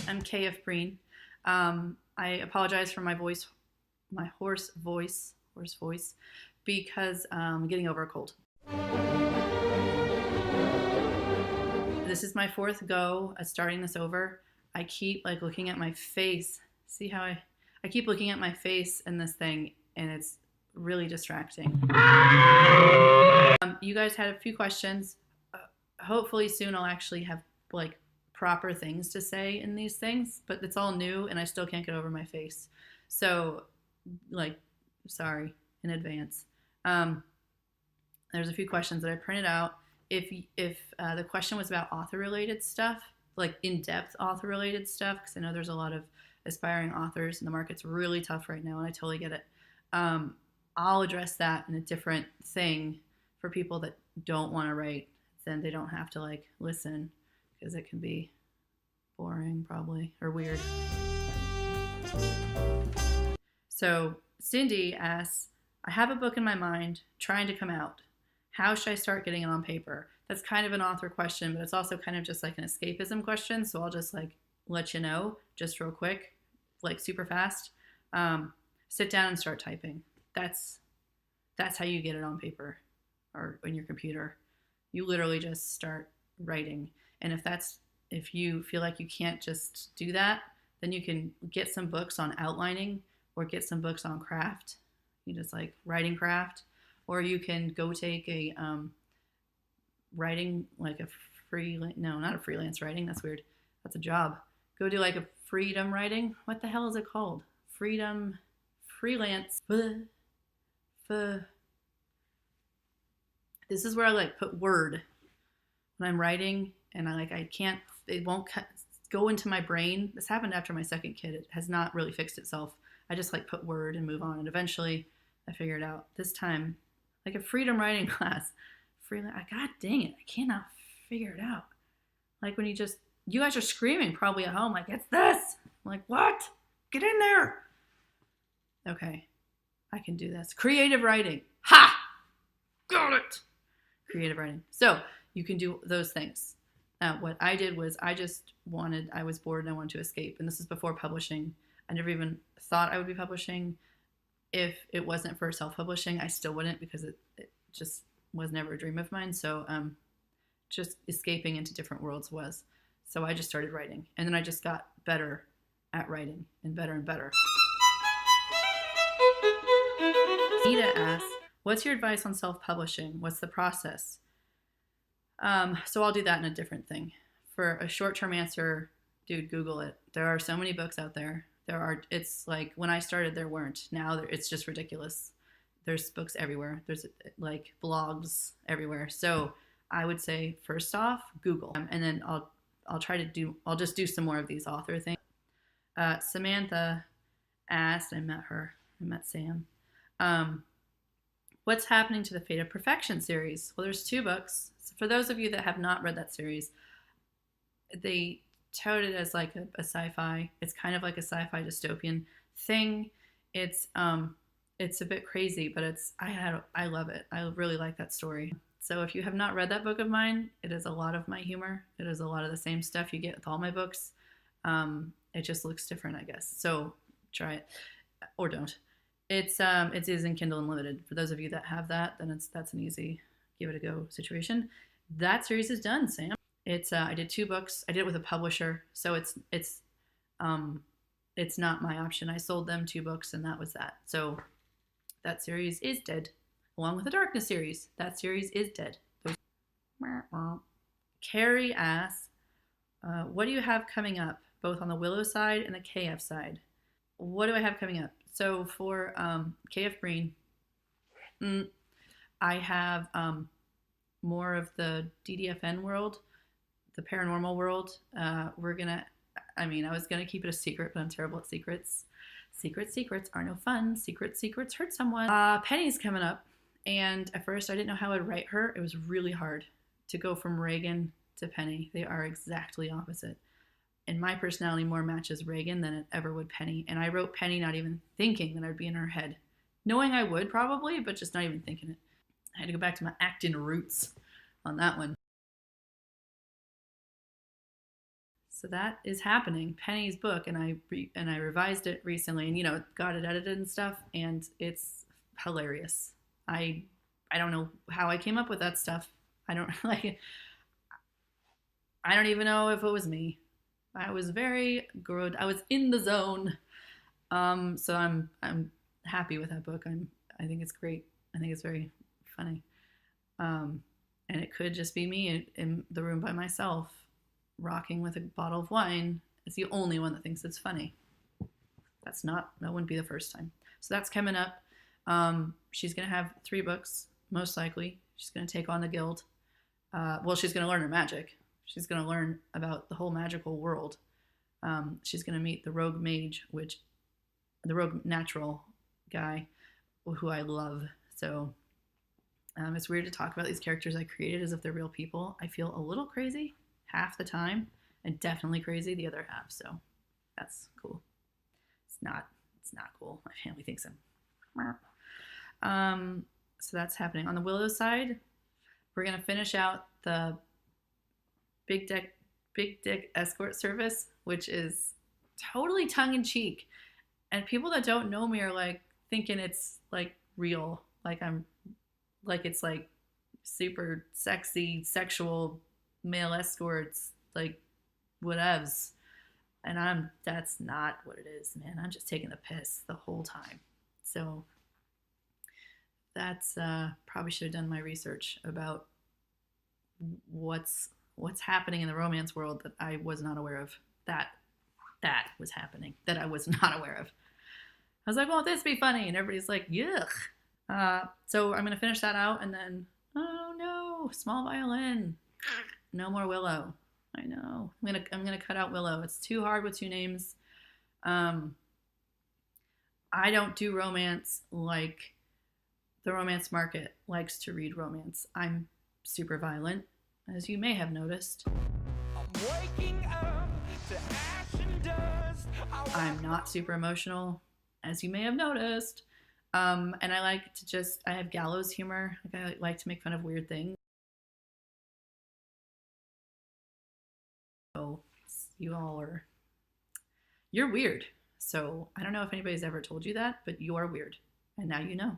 I'm KF Breen. I apologize for my voice, my hoarse voice, because I'm getting over a cold. This is my fourth go at starting this over. I keep like looking at my face. See how I keep looking at my face in this thing, and it's really distracting. You guys had a few questions. Hopefully soon I'll actually have like proper things to say in these things, but it's all new and I still can't get over my face. So like, sorry in advance. There's a few questions that I printed out. If the question was about author related stuff, like in-depth author related stuff, because I know there's a lot of aspiring authors and the market's really tough right now and I totally get it. I'll address that in a different thing for people that don't want to write. Then they don't have to like listen, because it can be boring probably or weird. So Cindy asks, I have a book in my mind trying to come out. How should I start getting it on paper? That's kind of an author question, but it's also kind of just like an escapism question. So I'll just like let you know just real quick, like super fast. Sit down and start typing. That's how you get it on paper or in your computer. You literally just start writing. And if you feel like you can't just do that, then you can get some books on outlining or get some books on craft. You just like writing craft, or you can go take a writing, like not a freelance writing. That's weird. That's a job. Go do like a freedom writing. What the hell is it called? Freelance. This is where I like put word when I'm writing, and it won't go into my brain. This happened after my second kid. It has not really fixed itself. I just like put word and move on, and eventually I figured out this time, like a freedom writing class. God dang it, I cannot figure it out. Like when you guys are screaming probably at home, like, it's this. I'm like, what? Get in there. Okay, I can do this. Creative writing. Ha! Got it. Creative writing. So you can do those things. Now, what I did was I was bored and I wanted to escape. And this is before publishing. I never even thought I would be publishing. If it wasn't for self-publishing, I still wouldn't, because it just was never a dream of mine. So just escaping into different worlds was. So I just started writing. And then I just got better at writing and better and better. Nita asks, what's your advice on self-publishing? What's the process? So I'll do that in a different thing. For a short-term answer, dude, Google it. There are so many books out there. It's like when I started, there weren't. Now it's just ridiculous. There's books everywhere. There's like blogs everywhere. So I would say, first off, Google. And then I'll just do some more of these author things. Samantha asked, I met Sam. What's happening to the Fate of Perfection series? Well, there's 2 books. So for those of you that have not read that series, they tout it as like a sci-fi. It's kind of like a sci-fi dystopian thing. It's a bit crazy, but I love it. I really like that story. So if you have not read that book of mine, it is a lot of my humor. It is a lot of the same stuff you get with all my books. It just looks different, I guess. So try it or don't. It is in Kindle Unlimited. For those of you that have that, then that's an easy give it a go situation. That series is done, Sam. I did 2 books. I did it with a publisher, so it's not my option. I sold them 2 books, and that was that. So that series is dead, along with the Darkness series. That series is dead. Carrie asks, what do you have coming up, both on the Willow side and the KF side? What do I have coming up? So for KF Breen, I have more of the DDFN world, the paranormal world. I was gonna keep it a secret, but I'm terrible at secrets. Secrets are no fun. Secrets hurt someone. Penny's coming up, and at first I didn't know how I'd write her. It was really hard to go from Reagan to Penny. They are exactly opposite. And my personality more matches Reagan than it ever would Penny. And I wrote Penny not even thinking that I'd be in her head. Knowing I would probably, but just not even thinking it. I had to go back to my acting roots on that one. So that is happening. Penny's book, and I revised it recently, and got it edited and stuff, and it's hilarious. I don't know how I came up with that stuff. I don't like. I don't even know if it was me. I was very good. I was in the zone. So I'm happy with that book. I think it's great. I think it's very funny. And it could just be me in the room by myself, rocking with a bottle of wine. It's the only one that thinks it's funny. That wouldn't be the first time. So that's coming up. She's gonna have 3 books, most likely. She's gonna take on the guild. She's gonna learn her magic. She's gonna learn about the whole magical world. She's gonna meet the rogue mage, the rogue natural guy, who I love. So it's weird to talk about these characters I created as if they're real people. I feel a little crazy half the time, and definitely crazy the other half. So that's cool. It's not cool. My family thinks I'm. So that's happening. On the Willow side, we're gonna finish out the Big Dick Escort Service, which is totally tongue in cheek. And people that don't know me are like thinking it's like real, it's like super sexy, sexual male escorts, like whatevs. And that's not what it is, man. I'm just taking the piss the whole time. So that's probably should have done my research about what's happening in the romance world that I was not aware of. That was happening that I was not aware of. I was like, won't this be funny? And everybody's like, yuck. So I'm going to finish that out, and then, oh no, small violin. No more Willow. I know. I'm gonna cut out Willow. It's too hard with 2 names. I don't do romance like the romance market likes to read romance. I'm super violent, as you may have noticed. I'm waking up to ash and dust. I'm not super emotional, as you may have noticed. And I have Gallows humor. I like to make fun of weird things. So you're weird. So I don't know if anybody's ever told you that, but you are weird. And now you know.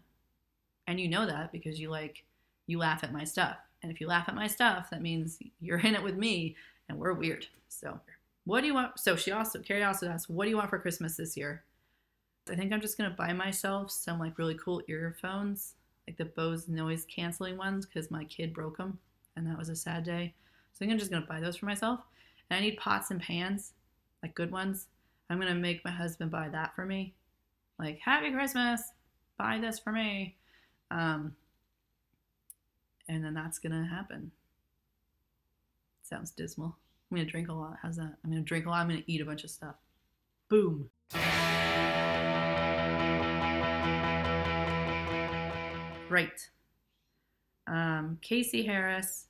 And you know that because you laugh at my stuff. And if you laugh at my stuff, that means you're in it with me and we're weird. So what do you want? So Carrie also asked, what do you want for Christmas this year? I think I'm just going to buy myself some like really cool earphones, like the Bose noise canceling ones, because my kid broke them and that was a sad day. So I think I'm just going to buy those for myself. And I need pots and pans, like good ones. I'm going to make my husband buy that for me. Like, Happy Christmas, buy this for me. And then that's going to happen. Sounds dismal. I'm going to drink a lot. How's that? I'm going to drink a lot. I'm going to eat a bunch of stuff. Boom. Right. Casey Harris.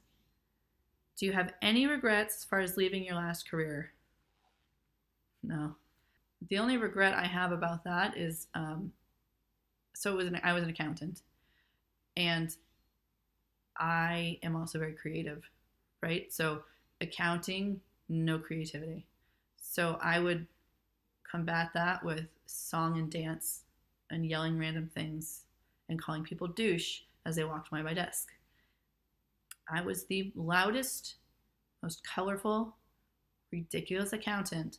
Do you have any regrets as far as leaving your last career? No. The only regret I have about that is, I was an accountant, and I am also very creative, right? So accounting, no creativity. So I would combat that with song and dance and yelling random things and calling people douche as they walked by my desk. I was the loudest, most colorful, ridiculous accountant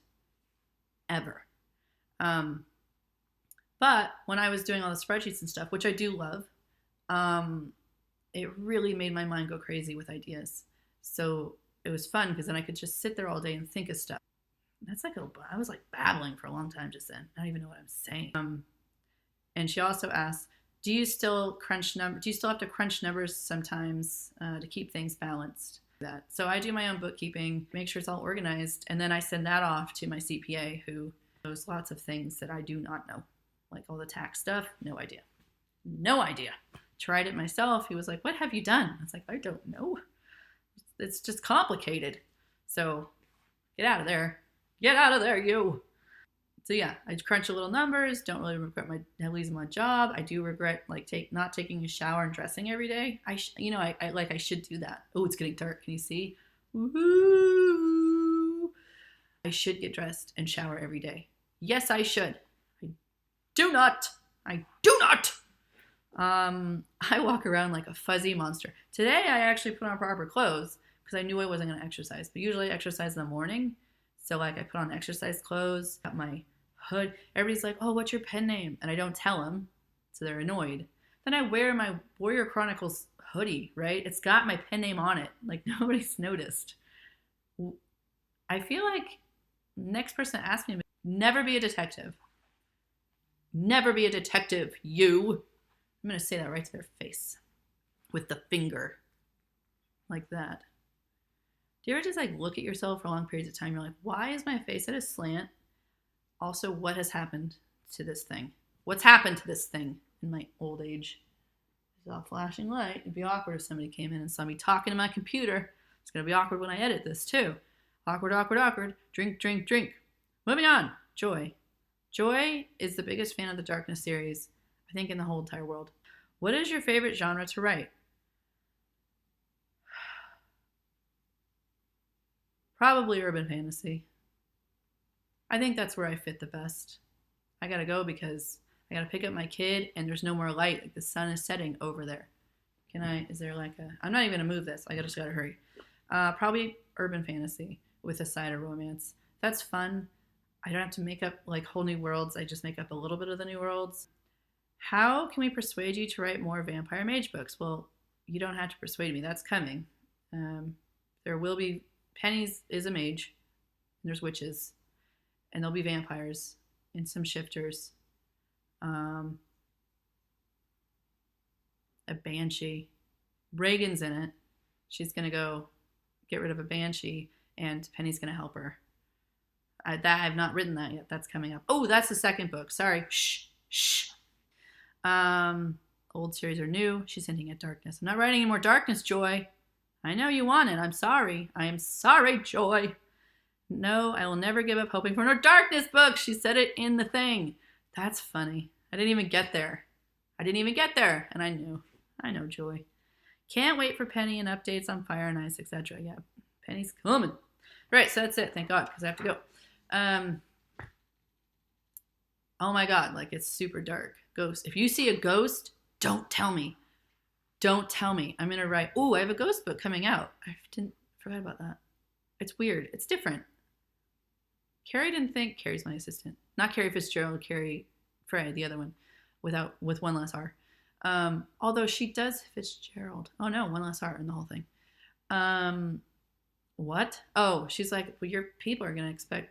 ever. But when I was doing all the spreadsheets and stuff, which I do love, it really made my mind go crazy with ideas. So it was fun because then I could just sit there all day and think of stuff. That's like I was like babbling for a long time just then. I don't even know what I'm saying. And she also asked, do you still have to crunch numbers sometimes to keep things balanced? So I do my own bookkeeping, make sure it's all organized, and then I send that off to my CPA, who knows lots of things that I do not know, like all the tax stuff. No idea. Tried it myself. He was like, what have you done? I was like, I don't know. It's just complicated. So get out of there, you. So yeah, I crunch a little numbers. Don't really regret losing my job. I do regret not taking a shower and dressing every day. I should do that. Oh, it's getting dark. Can you see? Woo-hoo. I should get dressed and shower every day. Yes, I should. I do not. I do not. I walk around like a fuzzy monster. Today I actually put on proper clothes because I knew I wasn't going to exercise. But usually I exercise in the morning. So like I put on exercise clothes, got my hood. Everybody's like, oh, what's your pen name? And I don't tell them. So they're annoyed. Then I wear my Warrior Chronicles hoodie, right? It's got my pen name on it. Like nobody's noticed. I feel like next person that asks me, never be a detective. Never be a detective, you. I'm going to say that right to their face with the finger like that. Do you ever just like look at yourself for long periods of time? You're like, why is my face at a slant? Also, what has happened to this thing? What's happened to this thing in my old age? There's a flashing light. It'd be awkward if somebody came in and saw me talking to my computer. It's going to be awkward when I edit this too. Awkward, awkward, awkward. Drink, drink, drink. Moving on. Joy. Joy is the biggest fan of the Darkness series, I think, in the whole entire world. What is your favorite genre to write? Probably urban fantasy. I think that's where I fit the best. I gotta go because I gotta pick up my kid and there's no more light. Like the sun is setting over there. Is there like I'm not even gonna move this. I just gotta hurry. Probably urban fantasy with a side of romance. That's fun. I don't have to make up like whole new worlds. I just make up a little bit of the new worlds. How can we persuade you to write more vampire mage books? Well, you don't have to persuade me. That's coming. There will be, Penny's is a mage. There's witches. And there'll be vampires and some shifters. A banshee. Reagan's in it. She's going to go get rid of a banshee and Penny's going to help her. I've not written that yet. That's coming up. Oh, that's the second book. Sorry. Shh. Shh. Old series or new. She's hinting at darkness. I'm not writing any more darkness, Joy. I know you want it. I'm sorry. I am sorry, Joy. No, I will never give up hoping for no darkness book. She said it in the thing. That's funny. I didn't even get there. And I knew. I know, Joy. Can't wait for Penny and updates on Fire and Ice, etc. Yeah, Penny's coming. Right, so that's it. Thank God, because I have to go. Oh my God, like it's super dark. Ghost. If you see a ghost, don't tell me. Don't tell me. I'm going to write, I have a ghost book coming out. Forgot about that. It's weird. It's different. Carrie didn't think, Carrie's my assistant. Not Carrie Fitzgerald, Carrie Frey, the other one, with one less R. Although she does Fitzgerald. Oh no, one less R in the whole thing. What? Oh, she's like, well, your people are going to expect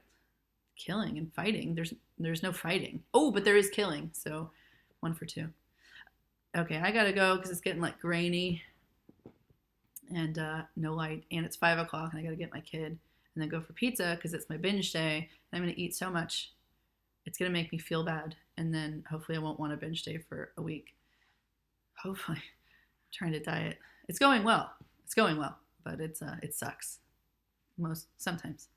killing and fighting. There's no fighting. Oh, but there is killing. So 1 for 2. Okay, I gotta go because it's getting like grainy and no light, and it's 5 o'clock, and I gotta get my kid and then go for pizza because it's my binge day, and I'm gonna eat so much it's gonna make me feel bad, and then hopefully I won't want a binge day for a week. Hopefully, I'm trying to diet. It's going well, but it sucks sometimes.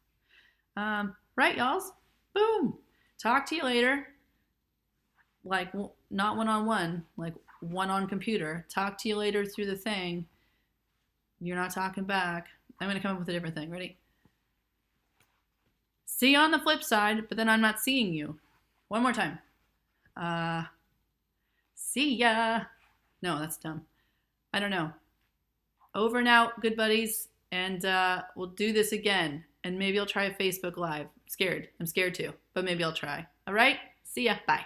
Right, y'alls. Boom. Talk to you later. Like, not one-on-one, like one on computer. Talk to you later through the thing. You're not talking back. I'm going to come up with a different thing. Ready? See you on the flip side, but then I'm not seeing you. One more time. See ya. No, that's dumb. I don't know. Over and out, good buddies. And we'll do this again. And maybe I'll try a Facebook Live. I'm scared too, but maybe I'll try. All right? See ya. Bye.